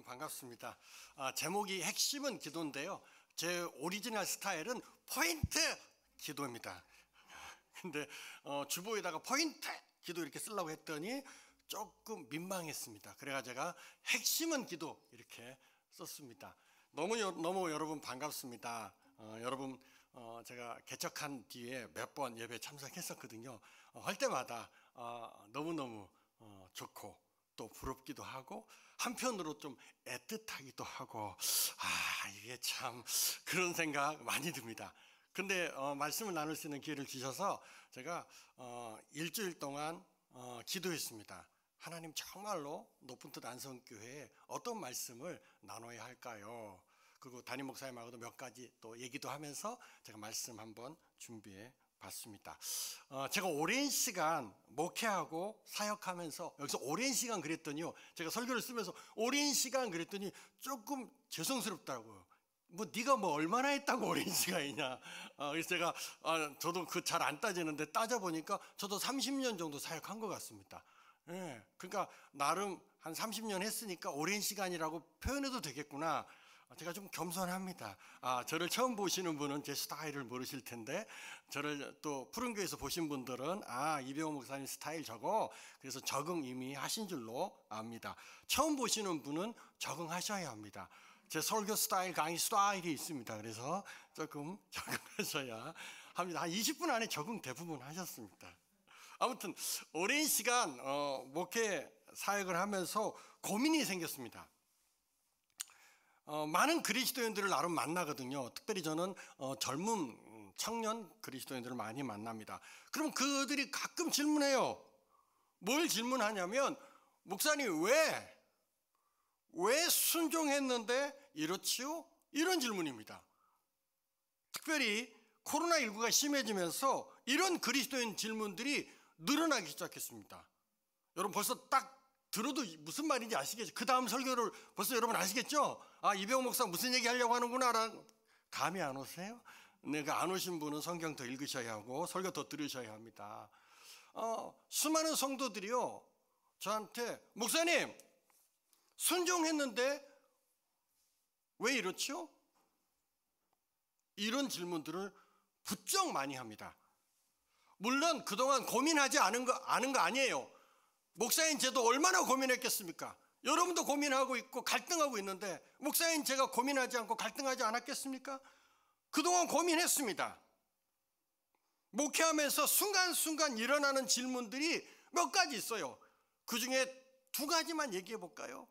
여러분 반갑습니다. 제목이 핵심은 기도인데요. 제 오리지널 스타일은 포인트 기도입니다. 근데 주보에다가 포인트 기도 이렇게 쓰려고 했더니 조금 민망했습니다. 그래가 제가 핵심은 기도 이렇게 썼습니다. 너무 여러분 반갑습니다. 여러분 제가 개척한 뒤에 몇 번 예배 참석했었거든요. 할 때마다 너무너무 좋고 또 부럽기도 하고 한편으로 좀 애틋하기도 하고 이게 참 그런 생각 많이 듭니다. 근데 말씀을 나눌 수 있는 기회를 주셔서 제가 일주일 동안 기도했습니다. 하나님, 정말로 높은 뜻 안성교회에 어떤 말씀을 나눠야 할까요? 그리고 담임 목사님하고도 몇 가지 또 얘기도 하면서 제가 말씀 한번 준비해 봤습니다. 제가 오랜 시간 목회하고 사역하면서 여기서 오랜 시간 그랬더니요, 제가 설교를 쓰면서 오랜 시간 그랬더니 조금 죄송스럽더라고요. 네가 얼마나 했다고 오랜 시간이냐. 그래서 제가 저도 그 잘 안 따지는데 따져보니까 저도 30년 정도 사역한 것 같습니다. 예, 그러니까 나름 한 30년 했으니까 오랜 시간이라고 표현해도 되겠구나. 제가 좀 겸손합니다. 저를 처음 보시는 분은 제 스타일을 모르실 텐데, 저를 또 푸른교에서 보신 분들은 이병호 목사님 스타일 저거, 그래서 적응 이미 하신 줄로 압니다. 처음 보시는 분은 적응하셔야 합니다. 제 설교 스타일, 강의 스타일이 있습니다. 그래서 조금 적응하셔야 합니다. 한 20분 안에 적응 대부분 하셨습니다. 아무튼 오랜 시간 목회 사역을 하면서 고민이 생겼습니다. 많은 그리스도인들을 나름 만나거든요. 특별히 저는 젊은 청년 그리스도인들을 많이 만납니다. 그럼 그들이 가끔 질문해요. 뭘 질문하냐면, 목사님 왜 순종했는데 이렇지요? 이런 질문입니다. 특별히 코로나19가 심해지면서 이런 그리스도인 질문들이 늘어나기 시작했습니다. 여러분 벌써 딱 들어도 무슨 말인지 아시겠죠? 그 다음 설교를 벌써 여러분 아시겠죠? 이병호 목사 무슨 얘기 하려고 하는구나. 감이 안 오세요? 내가 안 오신 분은 성경 더 읽으셔야 하고 설교 더 들으셔야 합니다. 수많은 성도들이요, 저한테 목사님 순종했는데 왜 이렇죠? 이런 질문들을 부쩍 많이 합니다. 물론 그동안 고민하지 않은 거 아니에요. 목사인 제도 얼마나 고민했겠습니까? 여러분도 고민하고 있고 갈등하고 있는데 목사인 제가 고민하지 않고 갈등하지 않았겠습니까? 그동안 고민했습니다. 목회하면서 순간순간 일어나는 질문들이 몇 가지 있어요. 그 중에 두 가지만 얘기해 볼까요?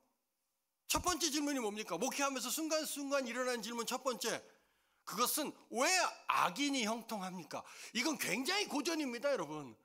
첫 번째 질문이 뭡니까? 목회하면서 순간순간 일어나는 질문 첫 번째, 그것은 왜 악인이 형통합니까? 이건 굉장히 고전입니다, 여러분.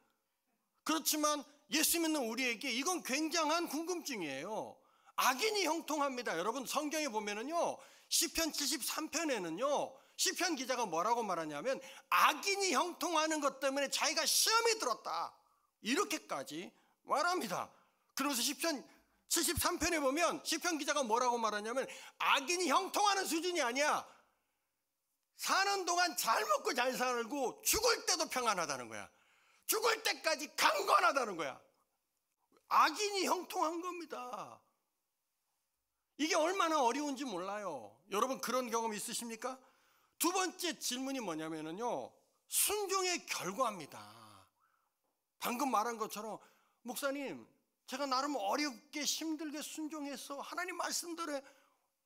그렇지만 예수 믿는 우리에게 이건 굉장한 궁금증이에요. 악인이 형통합니다. 여러분 성경에 보면은요, 시편 73편에는요 시편 기자가 뭐라고 말하냐면, 악인이 형통하는 것 때문에 자기가 시험에 들었다, 이렇게까지 말합니다. 그러면서 시편 73편에 보면 시편 기자가 뭐라고 말하냐면, 악인이 형통하는 수준이 아니야, 사는 동안 잘 먹고 잘 살고 죽을 때도 평안하다는 거야. 죽을 때까지 강건하다는 거야. 악인이 형통한 겁니다. 이게 얼마나 어려운지 몰라요. 여러분 그런 경험 있으십니까? 두 번째 질문이 뭐냐면요, 순종의 결과입니다. 방금 말한 것처럼, 목사님 제가 나름 어렵게 힘들게 순종해서 하나님 말씀대로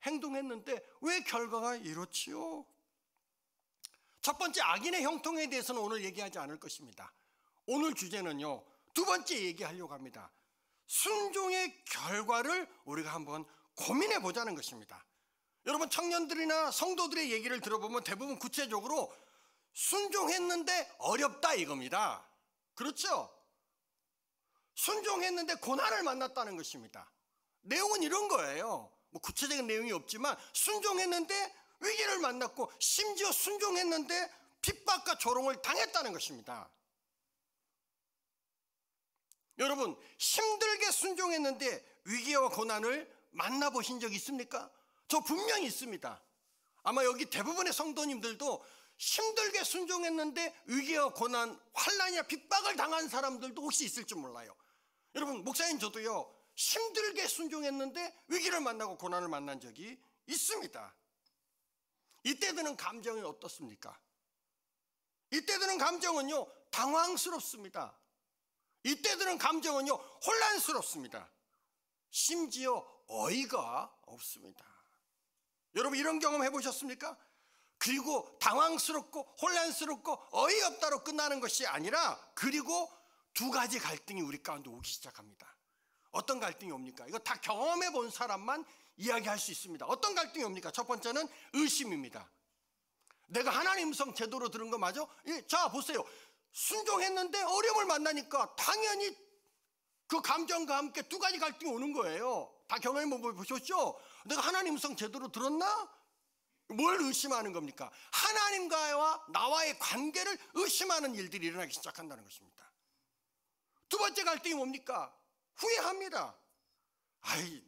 행동했는데 왜 결과가 이렇지요? 첫 번째 악인의 형통에 대해서는 오늘 얘기하지 않을 것입니다. 오늘 주제는요, 두 번째 얘기하려고 합니다. 순종의 결과를 우리가 한번 고민해 보자는 것입니다. 여러분 청년들이나 성도들의 얘기를 들어보면 대부분 구체적으로 순종했는데 어렵다 이겁니다. 그렇죠? 순종했는데 고난을 만났다는 것입니다. 내용은 이런 거예요. 구체적인 내용이 없지만 순종했는데 위기를 만났고, 심지어 순종했는데 핍박과 조롱을 당했다는 것입니다. 여러분 힘들게 순종했는데 위기와 고난을 만나보신 적 있습니까? 저 분명히 있습니다. 아마 여기 대부분의 성도님들도 힘들게 순종했는데 위기와 고난, 환난이나 핍박을 당한 사람들도 혹시 있을지 몰라요. 여러분 목사님 저도요, 힘들게 순종했는데 위기를 만나고 고난을 만난 적이 있습니다. 이때 드는 감정이 어떻습니까? 이때 드는 감정은요, 당황스럽습니다. 이때 드는 감정은요, 혼란스럽습니다. 심지어 어이가 없습니다. 여러분 이런 경험 해보셨습니까? 그리고 당황스럽고 혼란스럽고 어이없다로 끝나는 것이 아니라, 그리고 두 가지 갈등이 우리 가운데 오기 시작합니다. 어떤 갈등이 옵니까? 이거 다 경험해 본 사람만 이야기할 수 있습니다. 어떤 갈등이 옵니까? 첫 번째는 의심입니다. 내가 하나님 음성 제대로 들은 거 맞아? 자 보세요, 순종했는데 어려움을 만나니까 당연히 그 감정과 함께 두 가지 갈등이 오는 거예요. 다 경험해 보셨죠? 내가 하나님 음성 제대로 들었나? 뭘 의심하는 겁니까? 하나님과 나와의 관계를 의심하는 일들이 일어나기 시작한다는 것입니다. 두 번째 갈등이 뭡니까? 후회합니다. 아이,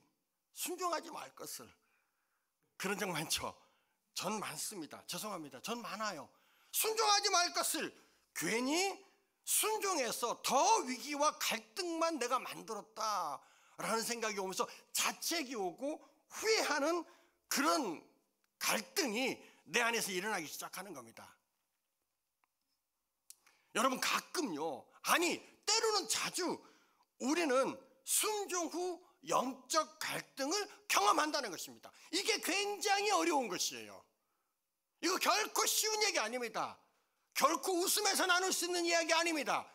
순종하지 말 것을. 그런 적 많죠? 전 많습니다. 죄송합니다. 전 많아요. 순종하지 말 것을 괜히 순종해서 더 위기와 갈등만 내가 만들었다라는 생각이 오면서 자책이 오고 후회하는 그런 갈등이 내 안에서 일어나기 시작하는 겁니다. 여러분 가끔요, 아니 때로는 자주 우리는 순종 후 영적 갈등을 경험한다는 것입니다. 이게 굉장히 어려운 것이에요. 이거 결코 쉬운 얘기 아닙니다. 결코 웃으면서 나눌 수 있는 이야기 아닙니다.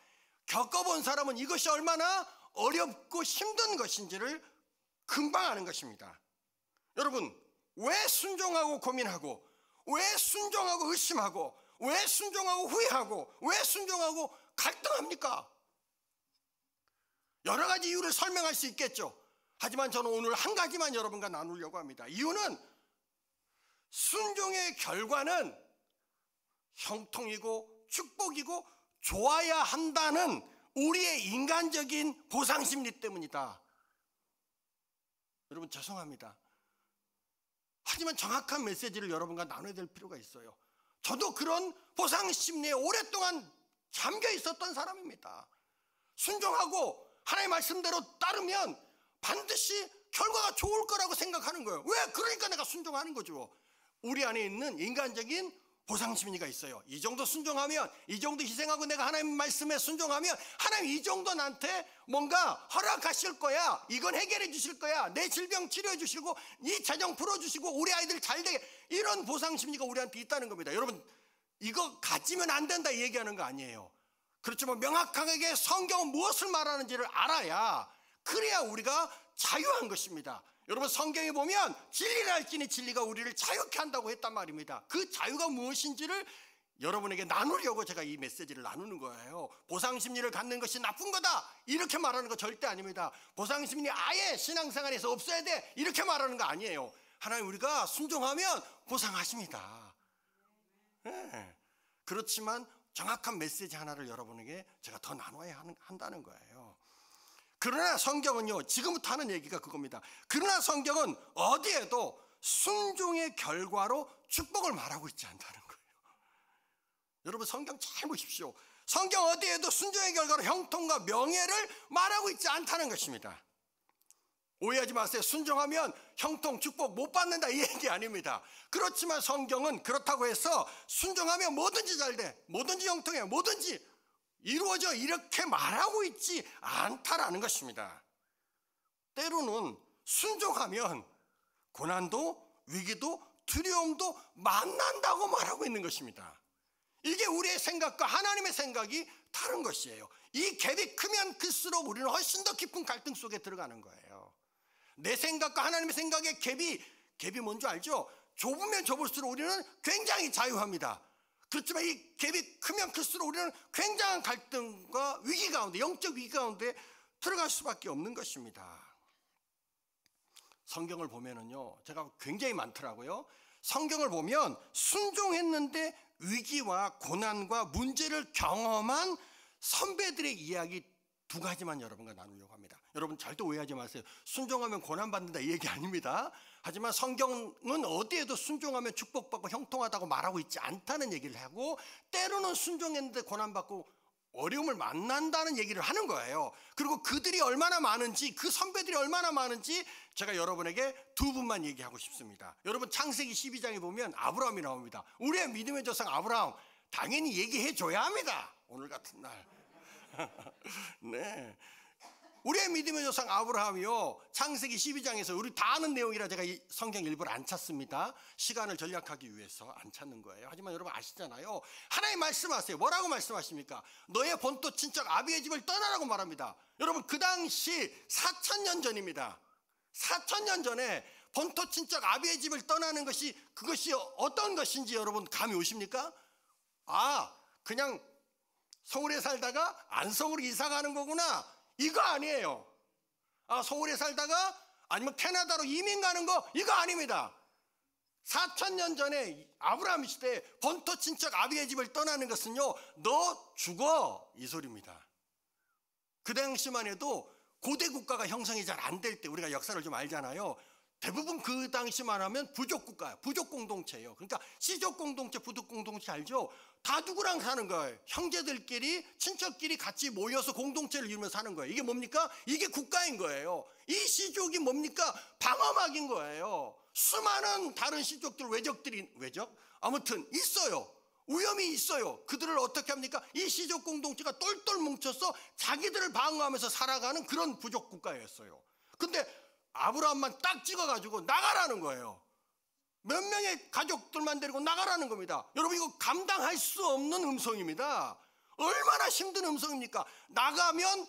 겪어본 사람은 이것이 얼마나 어렵고 힘든 것인지를 금방 아는 것입니다. 여러분 왜 순종하고 고민하고, 왜 순종하고 의심하고, 왜 순종하고 후회하고, 왜 순종하고 갈등합니까? 여러 가지 이유를 설명할 수 있겠죠. 하지만 저는 오늘 한 가지만 여러분과 나누려고 합니다. 이유는 순종의 결과는 형통이고 축복이고 좋아야 한다는 우리의 인간적인 보상심리 때문이다. 여러분 죄송합니다. 하지만 정확한 메시지를 여러분과 나눠야 될 필요가 있어요. 저도 그런 보상심리에 오랫동안 잠겨 있었던 사람입니다. 순종하고 하나님의 말씀대로 따르면 반드시 결과가 좋을 거라고 생각하는 거예요. 왜? 그러니까 내가 순종하는 거죠. 우리 안에 있는 인간적인 보상심리가 있어요. 이 정도 순종하면, 이 정도 희생하고 내가 하나님 말씀에 순종하면 하나님 이 정도 나한테 뭔가 허락하실 거야. 이건 해결해 주실 거야. 내 질병 치료해 주시고 이 재정 풀어주시고 우리 아이들 잘 되게, 이런 보상심리가 우리한테 있다는 겁니다. 여러분 이거 가지면 안 된다 이 얘기하는 거 아니에요. 그렇지만 명확하게 성경은 무엇을 말하는지를 알아야, 그래야 우리가 자유한 것입니다. 여러분 성경에 보면 진리를 알지니 진리가 우리를 자유케 한다고 했단 말입니다. 그 자유가 무엇인지를 여러분에게 나누려고 제가 이 메시지를 나누는 거예요. 보상심리를 갖는 것이 나쁜 거다 이렇게 말하는 거 절대 아닙니다. 보상심리 아예 신앙생활에서 없어야 돼 이렇게 말하는 거 아니에요. 하나님 우리가 순종하면 보상하십니다. 네. 그렇지만 정확한 메시지 하나를 여러분에게 제가 더 나눠야 한다는 거예요. 그러나 성경은요, 지금부터 하는 얘기가 그겁니다. 그러나 성경은 어디에도 순종의 결과로 축복을 말하고 있지 않다는 거예요. 여러분 성경 잘 보십시오. 성경 어디에도 순종의 결과로 형통과 명예를 말하고 있지 않다는 것입니다. 오해하지 마세요. 순종하면 형통, 축복 못 받는다 이 얘기 아닙니다. 그렇지만 성경은 그렇다고 해서 순종하면 뭐든지 잘 돼, 뭐든지 형통해, 뭐든지 이루어져 이렇게 말하고 있지 않다라는 것입니다. 때로는 순종하면 고난도 위기도 두려움도 만난다고 말하고 있는 것입니다. 이게 우리의 생각과 하나님의 생각이 다른 것이에요. 이 갭이 크면 클수록 우리는 훨씬 더 깊은 갈등 속에 들어가는 거예요. 내 생각과 하나님의 생각의 갭이 뭔지 알죠? 좁으면 좁을수록 우리는 굉장히 자유합니다. 그렇지만 이 갭이 크면 클수록 우리는 굉장한 갈등과 위기 가운데, 영적 위기 가운데 들어갈 수밖에 없는 것입니다. 성경을 보면은요, 제가 굉장히 많더라고요. 성경을 보면 순종했는데 위기와 고난과 문제를 경험한 선배들의 이야기 두 가지만 여러분과 나누려고 합니다. 여러분 절대 오해하지 마세요. 순종하면 고난받는다 이 얘기 아닙니다. 하지만 성경은 어디에도 순종하면 축복받고 형통하다고 말하고 있지 않다는 얘기를 하고, 때로는 순종했는데 고난받고 어려움을 만난다는 얘기를 하는 거예요. 그리고 그들이 얼마나 많은지, 그 선배들이 얼마나 많은지 제가 여러분에게 두 분만 얘기하고 싶습니다. 여러분 창세기 12장에 보면 아브라함이 나옵니다. 우리의 믿음의 조상 아브라함, 당연히 얘기해 줘야 합니다. 오늘 같은 날. 네. 우리의 믿음의 조상 아브라함이요, 창세기 12장에서 우리 다 아는 내용이라 제가 이 성경 일부를 안 찾습니다. 시간을 절약하기 위해서 안 찾는 거예요. 하지만 여러분 아시잖아요. 하나님 말씀하세요. 뭐라고 말씀하십니까? 너의 본토 친척 아비의 집을 떠나라고 말합니다. 여러분 그 당시 4,000년 전입니다. 4,000년 전에 본토 친척 아비의 집을 떠나는 것이, 그것이 어떤 것인지 여러분 감이 오십니까? 그냥 서울에 살다가 안성으로 이사 가는 거구나, 이거 아니에요. 서울에 살다가 아니면 캐나다로 이민 가는 거, 이거 아닙니다. 4,000년 전에 아브라함 시대에 본토 친척 아비의 집을 떠나는 것은요, 너 죽어, 이 소리입니다. 그 당시만 해도 고대 국가가 형성이 잘 안 될 때, 우리가 역사를 좀 알잖아요. 대부분 그 당시만 하면 부족 국가예요. 부족 공동체예요. 그러니까 시족 공동체, 부족 공동체 알죠? 다 누구랑 사는 거예요? 형제들끼리, 친척끼리 같이 모여서 공동체를 이루면서 사는 거예요. 이게 뭡니까? 이게 국가인 거예요. 이 시족이 뭡니까? 방어막인 거예요. 수많은 다른 시족들, 외적? 아무튼 있어요. 위험이 있어요. 그들을 어떻게 합니까? 이 시족 공동체가 똘똘 뭉쳐서 자기들을 방어하면서 살아가는 그런 부족 국가였어요. 근데 아브라함만 딱 찍어가지고 나가라는 거예요. 몇 명의 가족들만 데리고 나가라는 겁니다. 여러분 이거 감당할 수 없는 음성입니다. 얼마나 힘든 음성입니까? 나가면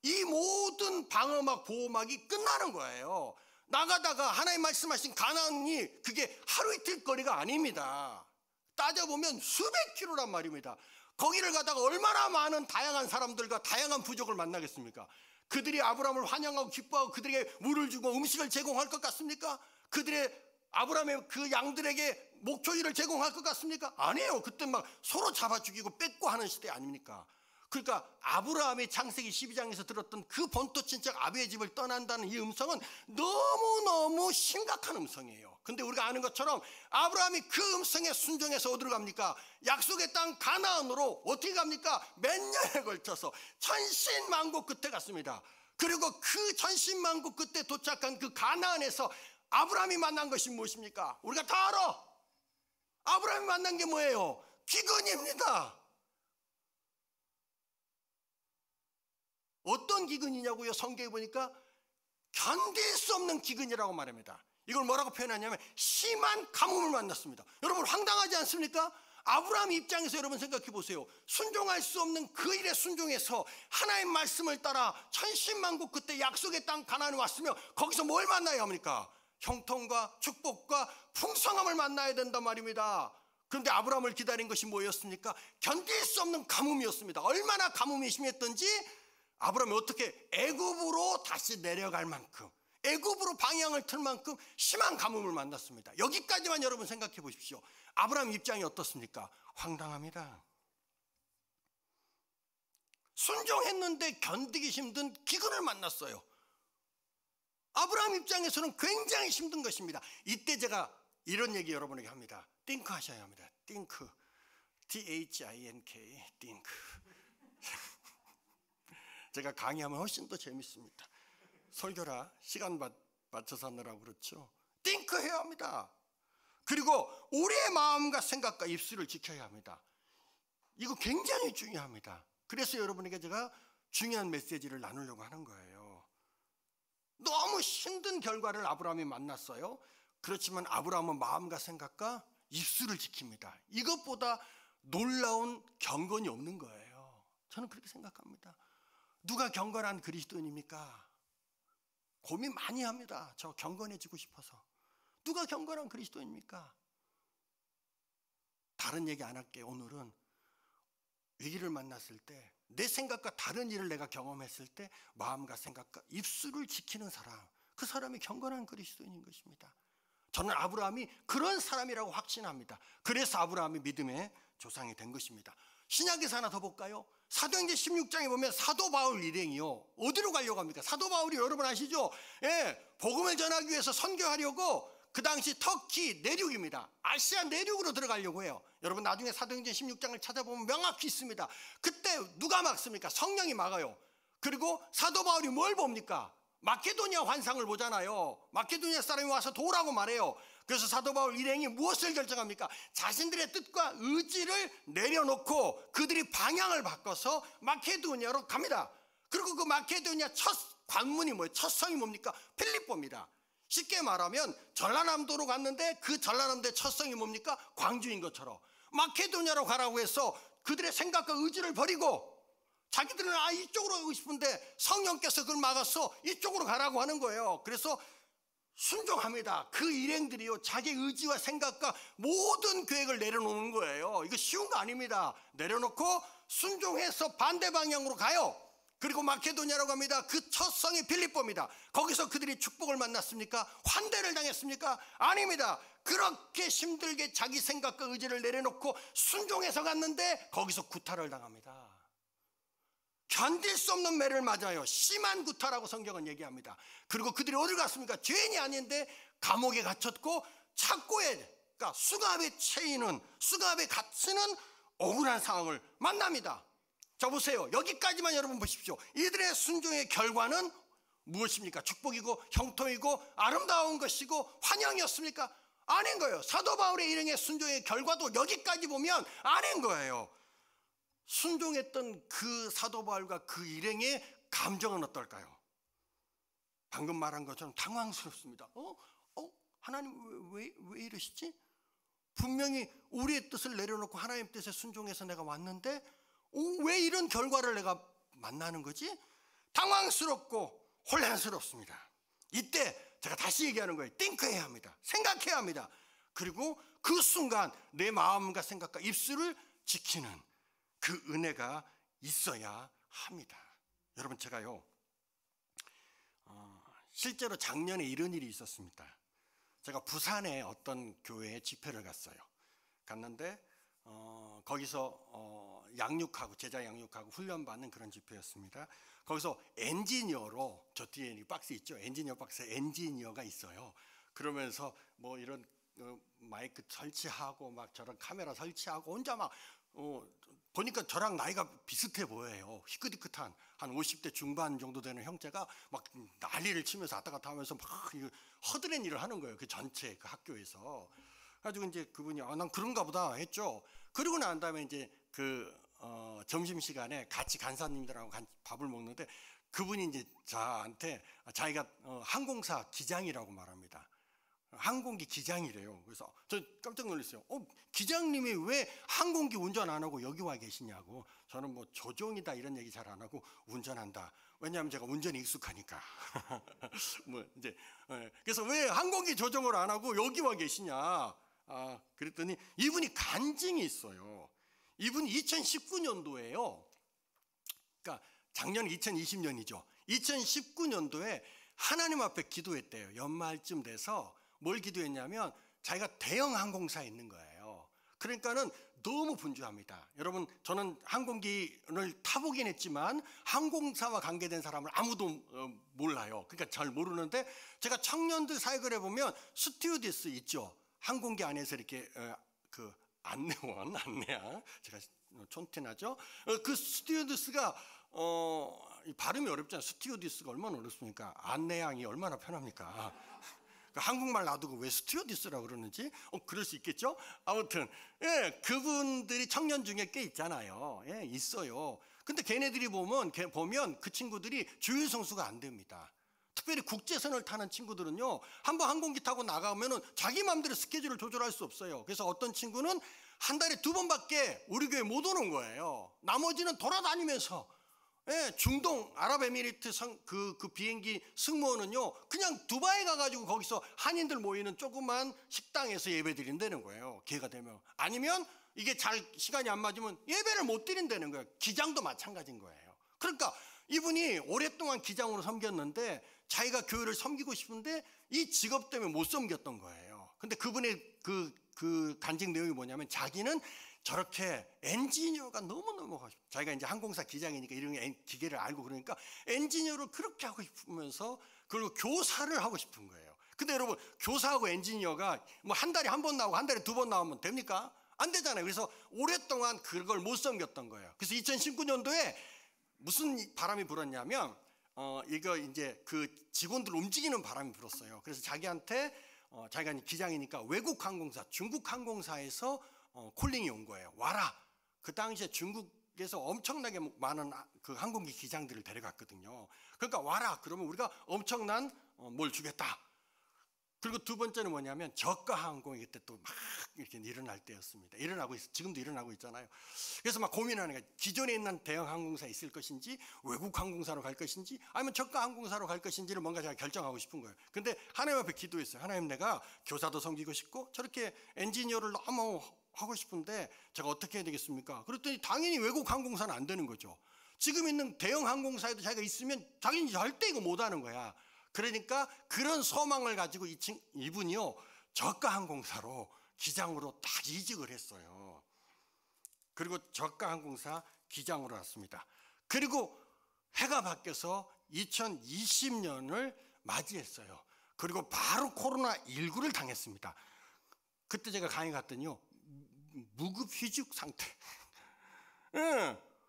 이 모든 방어막, 보호막이 끝나는 거예요. 나가다가 하나님 말씀하신 가나안이 그게 하루 이틀 거리가 아닙니다. 따져보면 수백 킬로란 말입니다. 거기를 가다가 얼마나 많은 다양한 사람들과 다양한 부족을 만나겠습니까? 그들이 아브라함을 환영하고 기뻐하고 그들에게 물을 주고 음식을 제공할 것 같습니까? 그들의 아브라함의 그 양들에게 목초지를 제공할 것 같습니까? 아니에요. 그때 막 서로 잡아 죽이고 뺏고 하는 시대 아닙니까? 그러니까 아브라함이 창세기 12장에서 들었던 그 본토 친척 아비의 집을 떠난다는 이 음성은 너무너무 심각한 음성이에요. 근데 우리가 아는 것처럼 아브라함이 그 음성에 순종해서 어디로 갑니까? 약속의 땅 가나안으로 어떻게 갑니까? 몇 년에 걸쳐서 천신만고 끝에 갔습니다. 그리고 그 천신만고 끝에 도착한 그 가나안에서 아브라함이 만난 것이 무엇입니까? 우리가 다 알아. 아브라함이 만난 게 뭐예요? 기근입니다. 어떤 기근이냐고요? 성경에 보니까 견딜 수 없는 기근이라고 말합니다. 이걸 뭐라고 표현하냐면 심한 가뭄을 만났습니다. 여러분 황당하지 않습니까? 아브라함 입장에서 여러분 생각해 보세요. 순종할 수 없는 그 일에 순종해서 하나님 말씀을 따라 천신만고 끝에 약속의 땅 가나안에 왔으며 거기서 뭘 만나야 합니까? 형통과 축복과 풍성함을 만나야 된단 말입니다. 그런데 아브라함을 기다린 것이 뭐였습니까? 견딜 수 없는 가뭄이었습니다. 얼마나 가뭄이 심했던지 아브라함이 어떻게 애굽으로 다시 내려갈 만큼, 애굽으로 방향을 틀 만큼 심한 가뭄을 만났습니다. 여기까지만 여러분 생각해 보십시오. 아브라함 입장이 어떻습니까? 황당합니다. 순종했는데 견디기 힘든 기근을 만났어요. 아브라함 입장에서는 굉장히 힘든 것입니다. 이때 제가 이런 얘기 여러분에게 합니다. think 하셔야 합니다. think, T-H-I-N-K, think. 제가 강의하면 훨씬 더 재밌습니다. 설교라 시간 맞춰서 하느라고 그렇죠. think 해야 합니다. 그리고 우리의 마음과 생각과 입술을 지켜야 합니다. 이거 굉장히 중요합니다. 그래서 여러분에게 제가 중요한 메시지를 나누려고 하는 거예요. 너무 힘든 결과를 아브라함이 만났어요. 그렇지만 아브라함은 마음과 생각과 입술을 지킵니다. 이것보다 놀라운 경건이 없는 거예요. 저는 그렇게 생각합니다. 누가 경건한 그리스도인입니까? 고민 많이 합니다. 저 경건해지고 싶어서. 누가 경건한 그리스도인입니까? 다른 얘기 안 할게요. 오늘은 위기를 만났을 때 내 생각과 다른 일을 내가 경험했을 때 마음과 생각과 입술을 지키는 사람, 그 사람이 경건한 그리스도인인 것입니다. 저는 아브라함이 그런 사람이라고 확신합니다. 그래서 아브라함이 믿음의 조상이 된 것입니다. 신약에서 하나 더 볼까요? 사도행전 16장에 보면 사도 바울 일행이요, 어디로 가려고 합니까? 사도 바울이 여러분 아시죠? 복음을 전하기 위해서 선교하려고 그 당시 터키 내륙입니다. 아시아 내륙으로 들어가려고 해요. 여러분 나중에 사도행전 16장을 찾아보면 명확히 있습니다. 그때 누가 막습니까? 성령이 막아요. 그리고 사도 바울이 뭘 봅니까? 마케도니아 환상을 보잖아요. 마케도니아 사람이 와서 도우라고 말해요. 그래서 사도 바울 일행이 무엇을 결정합니까? 자신들의 뜻과 의지를 내려놓고 그들이 방향을 바꿔서 마케도니아로 갑니다. 그리고 그 마케도니아 첫 관문이 뭐예요? 첫 성이 뭡니까? 필리포입니다. 쉽게 말하면 전라남도로 갔는데 그 전라남도의 첫 성이 뭡니까? 광주인 것처럼 마케도니아로 가라고 해서 그들의 생각과 의지를 버리고 자기들은 이쪽으로 가고 싶은데 성령께서 그걸 막아서 이쪽으로 가라고 하는 거예요. 그래서 순종합니다. 그 일행들이요, 자기 의지와 생각과 모든 계획을 내려놓는 거예요. 이거 쉬운 거 아닙니다. 내려놓고 순종해서 반대 방향으로 가요. 그리고 마케도니아로 갑니다. 그 첫 성이 필리포입니다. 거기서 그들이 축복을 만났습니까? 환대를 당했습니까? 아닙니다. 그렇게 힘들게 자기 생각과 의지를 내려놓고 순종해서 갔는데 거기서 구타를 당합니다. 견딜 수 없는 매를 맞아요. 심한 구타라고 성경은 얘기합니다. 그리고 그들이 어딜 갔습니까? 죄인이 아닌데 감옥에 갇혔고 착고에, 그러니까 수갑에 채이는, 수갑에 갇히는 억울한 상황을 만납니다. 자, 보세요. 여기까지만 여러분 보십시오. 이들의 순종의 결과는 무엇입니까? 축복이고 형통이고 아름다운 것이고 환영이었습니까? 아닌 거예요. 사도 바울의 일행의 순종의 결과도 여기까지 보면 아닌 거예요. 순종했던 그 사도 바울과 그 일행의 감정은 어떨까요? 방금 말한 것처럼 당황스럽습니다. 하나님 왜 이러시지? 분명히 우리의 뜻을 내려놓고 하나님 뜻에 순종해서 내가 왔는데 왜 이런 결과를 내가 만나는 거지? 당황스럽고 혼란스럽습니다. 이때 제가 다시 얘기하는 거예요. 띵크해야 합니다. 생각해야 합니다. 그리고 그 순간 내 마음과 생각과 입술을 지키는 그 은혜가 있어야 합니다. 여러분, 제가요 실제로 작년에 이런 일이 있었습니다. 제가 부산에 어떤 교회에 집회를 갔는데 거기서 양육하고 제자 양육하고 훈련받는 그런 집회였습니다. 거기서 엔지니어로, 저 뒤에 박스 있죠? 엔지니어 박스에 엔지니어가 있어요. 그러면서 뭐 이런 마이크 설치하고 막 저런 카메라 설치하고 혼자 막 보니까 저랑 나이가 비슷해 보여요. 희끗희끗한 한 50대 중반 정도 되는 형제가 막 난리를 치면서 왔다 갔다 하면서 막 허드렛 일을 하는 거예요. 그 전체 그 학교에서. 가지고 이제 그분이 난 그런가 보다 했죠. 그러고 난 다음에 이제 점심 시간에 같이 간사님들하고 밥을 먹는데 그분이 이제 저한테 자기가 항공사 기장이라고 말합니다. 항공기 기장이래요. 그래서 저 깜짝 놀랐어요. 기장님이 왜 항공기 운전 안 하고 여기 와 계시냐고. 저는 뭐 조종이다 이런 얘기 잘 안 하고 운전한다. 왜냐하면 제가 운전이 익숙하니까. 뭐 이제 그래서 왜 항공기 조종을 안 하고 여기 와 계시냐. 그랬더니 이분이 간증이 있어요. 이분이 2019년도에요. 그러니까 작년 2020년이죠. 2019년도에 하나님 앞에 기도했대요. 연말쯤 돼서 뭘 기도했냐면 자기가 대형 항공사에 있는 거예요. 그러니까는 너무 분주합니다. 여러분, 저는 항공기를 타보긴 했지만 항공사와 관계된 사람을 아무도 몰라요. 그러니까 잘 모르는데 제가 청년들 사역을 해보면 스튜어디스 있죠. 항공기 안에서 이렇게 그 안내양, 제가 촌티나죠. 그 스튜어디스가 발음이 어렵잖아요. 스튜어디스가 얼마나 어렵습니까? 안내양이 얼마나 편합니까? 한국말 놔두고 왜 스튜어디스라고 그러는지 그럴 수 있겠죠. 아무튼 그분들이 청년 중에 꽤 있잖아요. 있어요. 근데 걔네들이 보면 그 친구들이 주유 성수가 안 됩니다. 특별히 국제선을 타는 친구들은요, 한번 항공기 타고 나가면은 자기 마음대로 스케줄을 조절할 수 없어요. 그래서 어떤 친구는 한 달에 2번밖에 우리 교회 못 오는 거예요. 나머지는 돌아다니면서 중동 아랍에미리트 그 비행기 승무원은요, 그냥 두바이 가가지고 거기서 한인들 모이는 조그만 식당에서 예배 드린다는 거예요. 기회가 되면. 아니면 이게 잘 시간이 안 맞으면 예배를 못 드린다는 거예요. 기장도 마찬가지인 거예요. 그러니까 이분이 오랫동안 기장으로 섬겼는데 자기가 교회를 섬기고 싶은데 이 직업 때문에 못 섬겼던 거예요. 근데 그분의 그 간증 내용이 뭐냐면 자기는 저렇게 엔지니어가 너무너무 하고 싶어. 자기가 이제 항공사 기장이니까 이런 기계를 알고 그러니까 엔지니어를 그렇게 하고 싶으면서 그리고 교사를 하고 싶은 거예요. 근데 여러분, 교사하고 엔지니어가 뭐 한 달에 한 번 나오고 한 달에 두 번 나오면 됩니까? 안 되잖아요. 그래서 오랫동안 그걸 못 섬겼던 거예요. 그래서 2019년도에 무슨 바람이 불었냐면 이거 이제 그 직원들 움직이는 바람이 불었어요. 그래서 자기한테 자기가 기장이니까 외국 항공사, 중국 항공사에서 콜링이 온 거예요. 와라. 그 당시에 중국에서 엄청나게 많은 그 항공기 기장들을 데려갔거든요. 그러니까 와라. 그러면 우리가 엄청난 뭘 주겠다. 그리고 두 번째는 뭐냐면 저가 항공이 그때 또 막 이렇게 일어날 때였습니다. 지금도 일어나고 있잖아요. 그래서 막 고민하는 거예요. 기존에 있는 대형 항공사에 있을 것인지, 외국 항공사로 갈 것인지, 아니면 저가 항공사로 갈 것인지를 뭔가 제가 결정하고 싶은 거예요. 근데 하나님 앞에 기도했어요. 하나님, 내가 교사도 섬기고 싶고 저렇게 엔지니어를 너무 하고 싶은데 제가 어떻게 해야 되겠습니까? 그랬더니 당연히 외국 항공사는 안 되는 거죠. 지금 있는 대형 항공사에도 자기가 있으면 자기는 절대 이거 못 하는 거야. 그러니까 그런 소망을 가지고 이분이요, 저가 항공사로 기장으로 딱 이직을 했어요. 그리고 저가 항공사 기장으로 왔습니다. 그리고 해가 바뀌어서 2020년을 맞이했어요. 그리고 바로 코로나19를 당했습니다. 그때 제가 강의 갔더니요, 무급휴직 상태.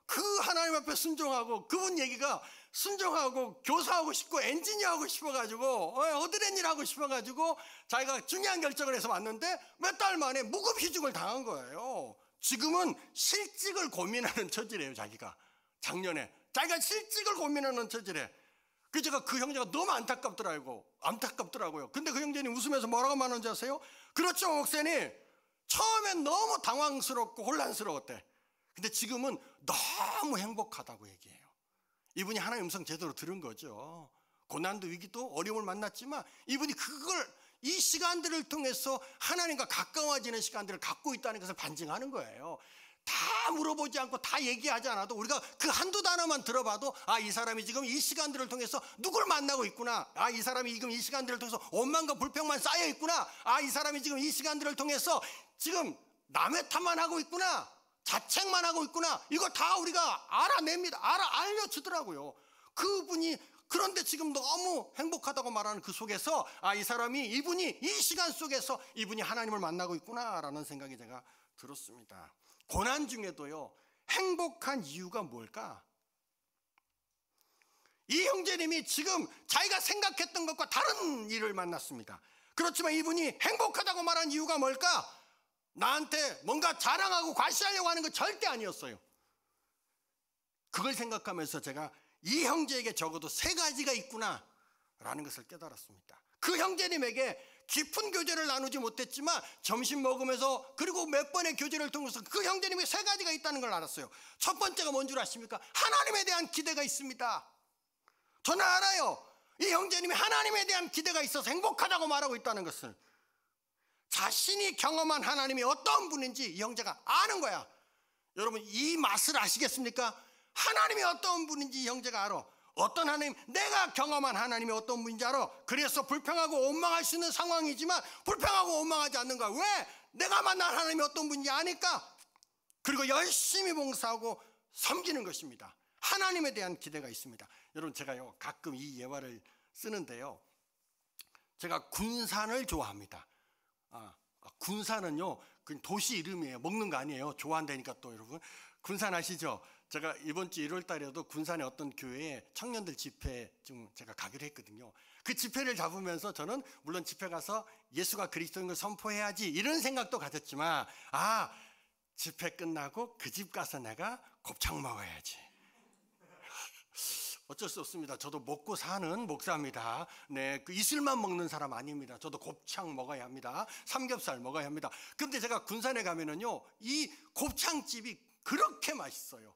그 하나님 앞에 순종하고, 그분 얘기가 순종하고 교사하고 싶고 엔지니어 하고 싶어가지고 어드렛 일 하고 싶어가지고 자기가 중요한 결정을 해서 왔는데 몇 달 만에 무급휴직을 당한 거예요. 지금은 실직을 고민하는 처지래요. 자기가 작년에 자기가 실직을 고민하는 처지래. 그래서 제가 그 형제가 너무 안타깝더라고요. 근데 그 형제님 웃으면서 뭐라고 말하는지 아세요? 그렇죠, 목사님. 처음엔 너무 당황스럽고 혼란스러웠대. 근데 지금은 너무 행복하다고 얘기해요. 이분이 하나님의 음성 제대로 들은 거죠. 고난도 위기도 어려움을 만났지만 이분이 그걸, 이 시간들을 통해서 하나님과 가까워지는 시간들을 갖고 있다는 것을 반증하는 거예요. 다 물어보지 않고 다 얘기하지 않아도 우리가 그 한두 단어만 들어봐도, 아, 이 사람이 지금 이 시간들을 통해서 누구를 만나고 있구나. 아, 이 사람이 지금 이 시간들을 통해서 원망과 불평만 쌓여 있구나. 아, 이 사람이 지금 이 시간들을 통해서 지금 남의 탓만 하고 있구나. 자책만 하고 있구나. 이거 다 우리가 알아냅니다. 알려주더라고요. 그분이. 그런데 지금 너무 행복하다고 말하는 그 속에서, 아, 이분이 이 시간 속에서 이분이 하나님을 만나고 있구나라는 생각이 제가 들었습니다. 고난 중에도요, 행복한 이유가 뭘까? 이 형제님이 지금 자기가 생각했던 것과 다른 일을 만났습니다. 그렇지만 이분이 행복하다고 말한 이유가 뭘까? 나한테 뭔가 자랑하고 과시하려고 하는 거 절대 아니었어요. 그걸 생각하면서 제가 이 형제에게 적어도 3가지가 있구나 라는 것을 깨달았습니다. 그 형제님에게 깊은 교제를 나누지 못했지만 점심 먹으면서, 그리고 몇 번의 교제를 통해서 그 형제님에게 3가지가 있다는 걸 알았어요. 첫 번째가 뭔 줄 아십니까? 하나님에 대한 기대가 있습니다. 저는 알아요. 이 형제님이 하나님에 대한 기대가 있어서 행복하다고 말하고 있다는 것을. 자신이 경험한 하나님이 어떤 분인지 이 형제가 아는 거야. 여러분, 이 맛을 아시겠습니까? 하나님이 어떤 분인지 이 형제가 알아. 어떤 하나님, 내가 경험한 하나님이 어떤 분인지 알아. 그래서 불평하고 원망할 수 있는 상황이지만 불평하고 원망하지 않는 거야. 왜? 내가 만난 하나님이 어떤 분인지 아니까. 그리고 열심히 봉사하고 섬기는 것입니다. 하나님에 대한 기대가 있습니다. 여러분, 제가요 가끔 이 예화를 쓰는데요, 제가 군산을 좋아합니다. 군산은요, 그 도시 이름이에요. 먹는 거 아니에요. 좋아한다니까. 또 여러분, 군산 아시죠? 제가 이번 주 1월 달에도 군산의 어떤 교회에 청년들 집회 좀 제가 가기로 했거든요. 그 집회를 잡으면서 저는 물론 집회 가서 예수가 그리스도인 걸 선포해야지 이런 생각도 가졌지만, 집회 끝나고 그 집 가서 내가 곱창 먹어야지. 어쩔 수 없습니다. 저도 먹고 사는 목사입니다. 네, 그 이슬만 먹는 사람 아닙니다. 저도 곱창 먹어야 합니다. 삼겹살 먹어야 합니다. 근데 제가 군산에 가면은요, 이 곱창집이 그렇게 맛있어요.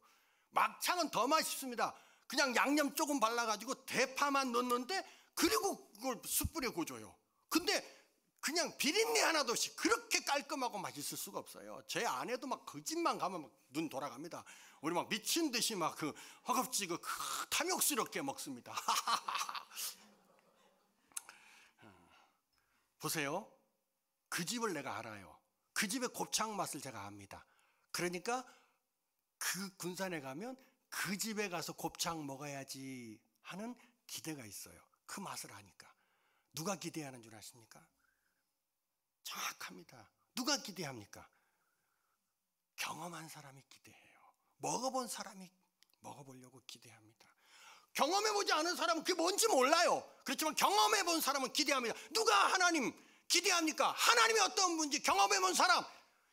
막창은 더 맛있습니다. 그냥 양념 조금 발라가지고 대파만 넣는데, 그리고 그걸 숯불에 구워줘요. 근데 그냥 비린내 하나도 없이 그렇게 깔끔하고 맛있을 수가 없어요. 제 아내도 막 그 집만 가면 막 눈 돌아갑니다. 우리 막 미친 듯이 막 그 허겁지겁 탐욕스럽게 먹습니다. 보세요. 그 집을 내가 알아요. 그 집의 곱창 맛을 제가 압니다. 그러니까 그 군산에 가면 그 집에 가서 곱창 먹어야지 하는 기대가 있어요. 그 맛을 아니까. 누가 기대하는 줄 아십니까? 정확합니다. 누가 기대합니까? 경험한 사람이 기대해요. 먹어본 사람이 먹어보려고 기대합니다. 경험해보지 않은 사람은 그게 뭔지 몰라요. 그렇지만 경험해본 사람은 기대합니다. 누가 하나님 기대합니까? 하나님이 어떤 분인지 경험해본 사람.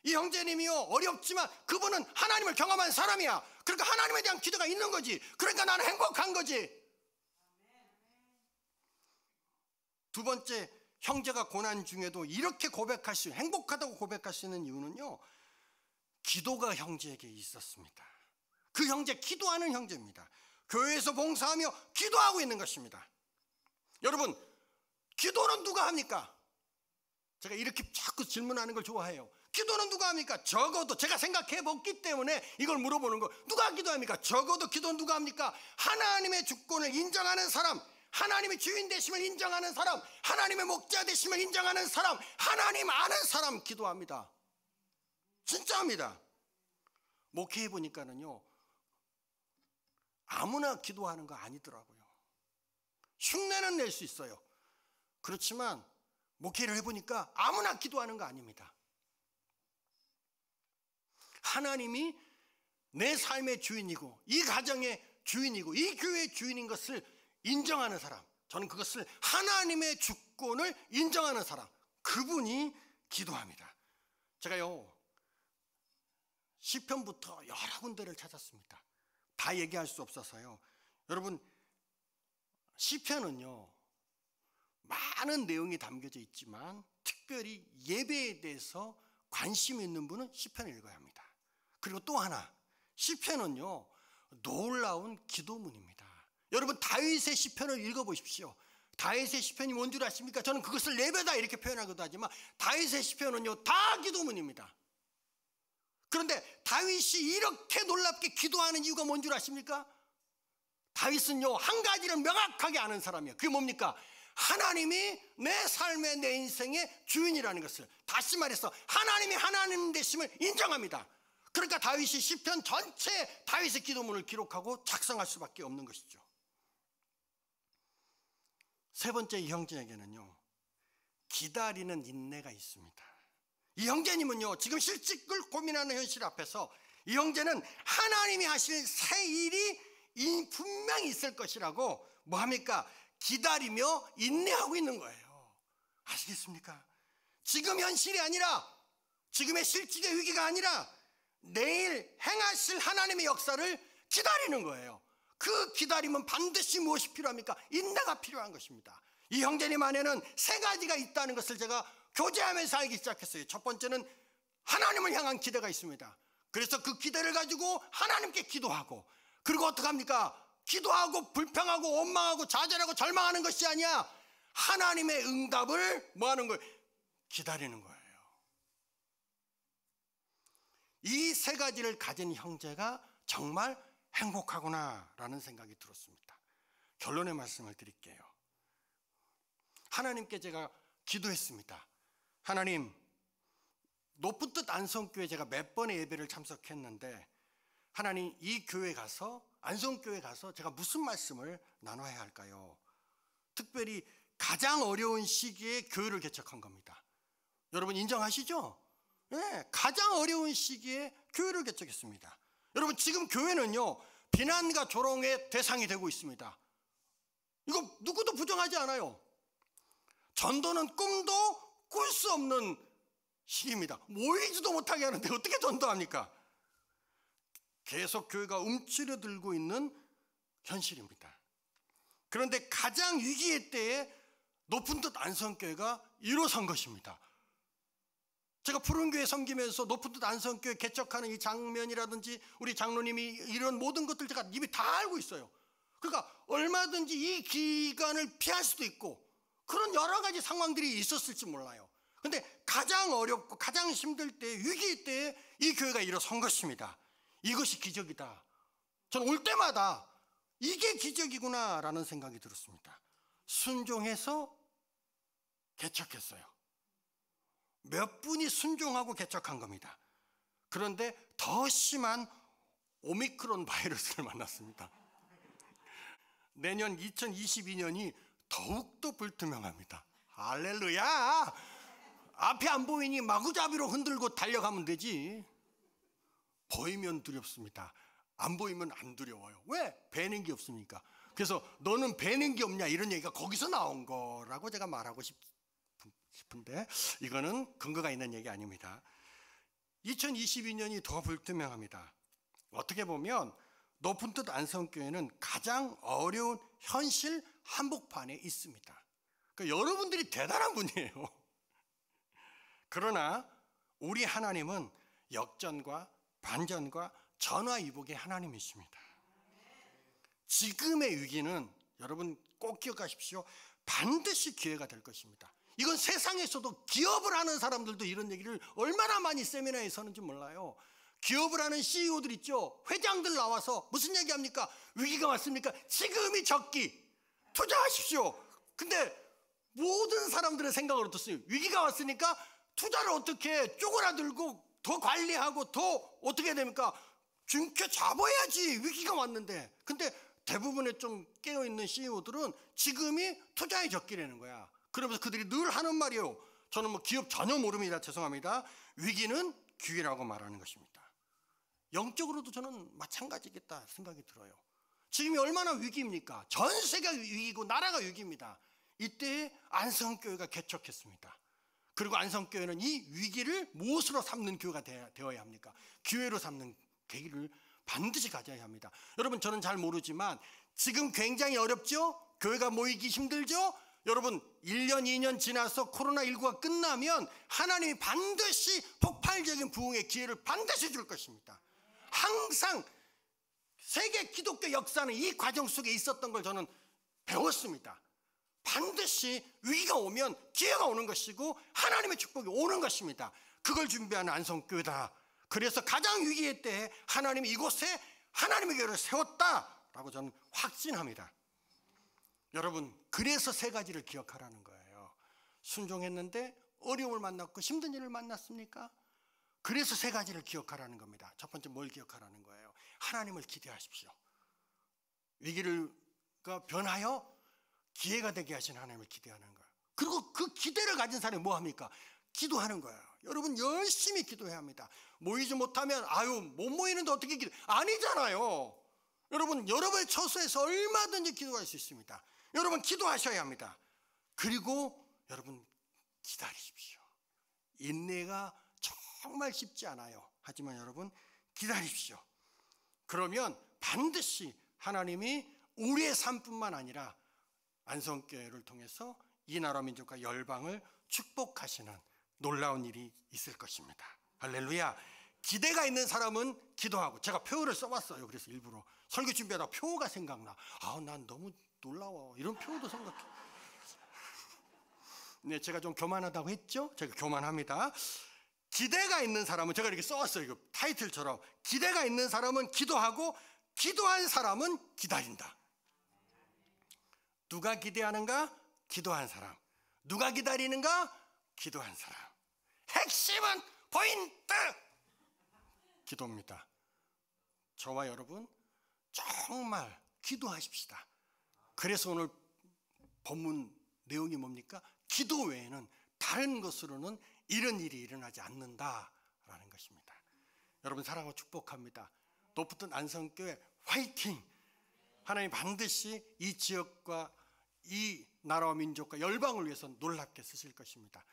이 형제님이요, 어렵지만 그분은 하나님을 경험한 사람이야. 그러니까 하나님에 대한 기대가 있는 거지. 그러니까 나는 행복한 거지. 두 번째, 형제가 고난 중에도 이렇게 고백할 수, 행복하다고 고백할 수 있는 이유는요, 기도가 형제에게 있었습니다. 그 형제, 기도하는 형제입니다. 교회에서 봉사하며 기도하고 있는 것입니다. 여러분, 기도는 누가 합니까? 제가 이렇게 자꾸 질문하는 걸 좋아해요. 기도는 누가 합니까? 적어도 제가 생각해 봤기 때문에 이걸 물어보는 거. 누가 기도합니까? 적어도 기도는 누가 합니까? 하나님의 주권을 인정하는 사람, 하나님의 주인 되심을 인정하는 사람, 하나님의 목자 되심을 인정하는 사람, 하나님 아는 사람 기도합니다. 진짜 합니다. 목회해 보니까는요, 아무나 기도하는 거 아니더라고요. 흉내는 낼 수 있어요. 그렇지만 목회를 해보니까 아무나 기도하는 거 아닙니다. 하나님이 내 삶의 주인이고 이 가정의 주인이고 이 교회의 주인인 것을 인정하는 사람, 저는 그것을 하나님의 주권을 인정하는 사람, 그분이 기도합니다. 제가요, 시편부터 여러 군데를 찾았습니다. 다 얘기할 수 없어서요. 여러분, 시편은요, 많은 내용이 담겨져 있지만 특별히 예배에 대해서 관심 있는 분은 시편을 읽어야 합니다. 그리고 또 하나, 시편은요, 놀라운 기도문입니다. 여러분, 다윗의 시편을 읽어보십시오. 다윗의 시편이 뭔 줄 아십니까? 저는 그것을 예배다 이렇게 표현하기도 하지만 다윗의 시편은요, 다 기도문입니다. 그런데 다윗이 이렇게 놀랍게 기도하는 이유가 뭔 줄 아십니까? 다윗은요, 한 가지를 명확하게 아는 사람이에요. 그게 뭡니까? 하나님이 내 삶의, 내 인생의 주인이라는 것을, 다시 말해서 하나님이 하나님 되심을 인정합니다. 그러니까 다윗이 시편 전체 다윗의 기도문을 기록하고 작성할 수밖에 없는 것이죠. 세 번째, 이 형제에게는요, 기다리는 인내가 있습니다. 이 형제님은요, 지금 실직을 고민하는 현실 앞에서 이 형제는 하나님이 하실 새 일이 분명히 있을 것이라고 뭐 합니까? 기다리며 인내하고 있는 거예요. 아시겠습니까? 지금 현실이 아니라, 지금의 실직의 위기가 아니라 내일 행하실 하나님의 역사를 기다리는 거예요. 그 기다림은 반드시 무엇이 필요합니까? 인내가 필요한 것입니다. 이 형제님 안에는 세 가지가 있다는 것을 제가 교제하면서 알기 시작했어요. 첫 번째는 하나님을 향한 기대가 있습니다. 그래서 그 기대를 가지고 하나님께 기도하고, 그리고 어떻게 합니까? 기도하고 불평하고 원망하고 좌절하고 절망하는 것이 아니야, 하나님의 응답을 뭐 하는 거예요? 기다리는 거예요. 이 세 가지를 가진 형제가 정말 행복하구나 라는 생각이 들었습니다. 결론의 말씀을 드릴게요. 하나님께 제가 기도했습니다. 하나님, 높은 뜻 안성교회 제가 몇 번의 예배를 참석했는데, 하나님, 이 교회 가서, 안성교회 가서 제가 무슨 말씀을 나눠야 할까요? 특별히 가장 어려운 시기에 교회를 개척한 겁니다. 여러분 인정하시죠? 네, 가장 어려운 시기에 교회를 개척했습니다. 여러분, 지금 교회는요, 비난과 조롱의 대상이 되고 있습니다. 이거 누구도 부정하지 않아요. 전도는 꿈도 꿀 수 없는 시기입니다. 모이지도 못하게 하는데 어떻게 전도합니까? 계속 교회가 움츠러들고 있는 현실입니다. 그런데 가장 위기의 때에 높은 뜻 안성교회가 일어선 것입니다. 제가 푸른교회 섬기면서 높은 뜻 안성교회 개척하는 이 장면이라든지 우리 장로님이 이런 모든 것들 제가 이미 다 알고 있어요. 그러니까 얼마든지 이 기간을 피할 수도 있고 그런 여러 가지 상황들이 있었을지 몰라요. 그런데 가장 어렵고 가장 힘들 때, 위기 때에 이 교회가 일어선 것입니다. 이것이 기적이다. 저는 올 때마다 이게 기적이구나라는 생각이 들었습니다. 순종해서 개척했어요. 몇 분이 순종하고 개척한 겁니다. 그런데 더 심한 오미크론 바이러스를 만났습니다. 내년 2022년이 더욱더 불투명합니다. 할렐루야. 앞이 안 보이니 마구잡이로 흔들고 달려가면 되지. 보이면 두렵습니다. 안 보이면 안 두려워요. 왜? 배는 게 없으니까. 그래서 너는 배는 게 없냐 이런 얘기가 거기서 나온 거라고 제가 말하고 싶은데 이거는 근거가 있는 얘기 아닙니다. 2022년이 더 불투명합니다. 어떻게 보면 높은 뜻 안성교회는 가장 어려운 현실 한복판에 있습니다. 그러니까 여러분들이 대단한 분이에요. 그러나 우리 하나님은 역전과 반전과 전화위복의 하나님이십니다. 지금의 위기는 여러분 꼭 기억하십시오. 반드시 기회가 될 것입니다. 이건 세상에서도 기업을 하는 사람들도 이런 얘기를 얼마나 많이 세미나에 서는지 몰라요. 기업을 하는 CEO들 있죠. 회장들 나와서 무슨 얘기합니까? 위기가 왔습니까? 지금이 적기. 투자하십시오. 근데 모든 사람들의 생각을 어떻어요? 위기가 왔으니까 투자를 어떻게 쪼그라들고 더 관리하고 더 어떻게 해야 됩니까? 중켜 잡아야지. 위기가 왔는데. 근데 대부분의 좀 깨어있는 CEO들은 지금이 투자의 적기라는 거야. 그러면서 그들이 늘 하는 말이에요. 저는 뭐 기업 전혀 모릅니다. 죄송합니다. 위기는 기회라고 말하는 것입니다. 영적으로도 저는 마찬가지겠다 생각이 들어요. 지금이 얼마나 위기입니까? 전 세계가 위기고 나라가 위기입니다. 이때 안성교회가 개척했습니다. 그리고 안성교회는 이 위기를 무엇으로 삼는 교회가 되어야 합니까? 기회로 삼는 계기를 반드시 가져야 합니다. 여러분 저는 잘 모르지만 지금 굉장히 어렵죠? 교회가 모이기 힘들죠? 여러분 1년 2년 지나서 코로나19가 끝나면 하나님이 반드시 폭발적인 부흥의 기회를 반드시 줄 것입니다. 항상 세계 기독교 역사는 이 과정 속에 있었던 걸 저는 배웠습니다. 반드시 위기가 오면 기회가 오는 것이고 하나님의 축복이 오는 것입니다. 그걸 준비하는 안성교회다. 그래서 가장 위기의 때에 하나님이 이곳에 하나님의 교회를 세웠다라고 저는 확신합니다. 여러분 그래서 세 가지를 기억하라는 거예요. 순종했는데 어려움을 만났고 힘든 일을 만났습니까? 그래서 세 가지를 기억하라는 겁니다. 첫 번째 뭘 기억하라는 거예요? 하나님을 기대하십시오. 위기를 변하여 기회가 되게 하신 하나님을 기대하는 거예요. 그리고 그 기대를 가진 사람이 뭐 합니까? 기도하는 거예요. 여러분 열심히 기도해야 합니다. 모이지 못하면 못 모이는데 어떻게 기도? 아니잖아요. 여러분 여러분의 처소에서 얼마든지 기도할 수 있습니다. 여러분 기도하셔야 합니다. 그리고 여러분 기다리십시오. 인내가 정말 쉽지 않아요. 하지만 여러분 기다리십시오. 그러면 반드시 하나님이 우리의 삶뿐만 아니라 안성교회를 통해서 이 나라 민족과 열방을 축복하시는 놀라운 일이 있을 것입니다. 할렐루야. 기대가 있는 사람은 기도하고, 제가 표어를 써봤어요. 그래서 일부러 설교 준비하다가 표어가 생각나. 난 너무 놀라워. 이런 표어도 생각해. 네, 제가 좀 교만하다고 했죠? 제가 교만합니다. 기대가 있는 사람은, 제가 이렇게 써왔어요. 이거 타이틀처럼. 기대가 있는 사람은 기도하고, 기도한 사람은 기다린다. 누가 기대하는가? 기도한 사람. 누가 기다리는가? 기도한 사람. 핵심은 포인트! 기도입니다. 저와 여러분 정말 기도하십시다. 그래서 오늘 본문 내용이 뭡니까? 기도 외에는 다른 것으로는 이런 일이 일어나지 않는다라는 것입니다. 여러분 사랑하고 축복합니다. 높은 안성교회 화이팅! 하나님 반드시 이 지역과 이 나라와 민족과 열방을 위해서 놀랍게 쓰실 것입니다.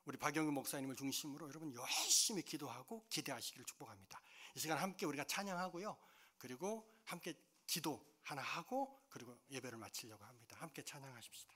우리 박영규 목사님을 중심으로 여러분 열심히 기도하고 기대하시기를 축복합니다. 이 시간 함께 우리가 찬양하고요. 그리고 함께 기도 하나 하고 그리고 예배를 마치려고 합니다. 함께 찬양하십시다.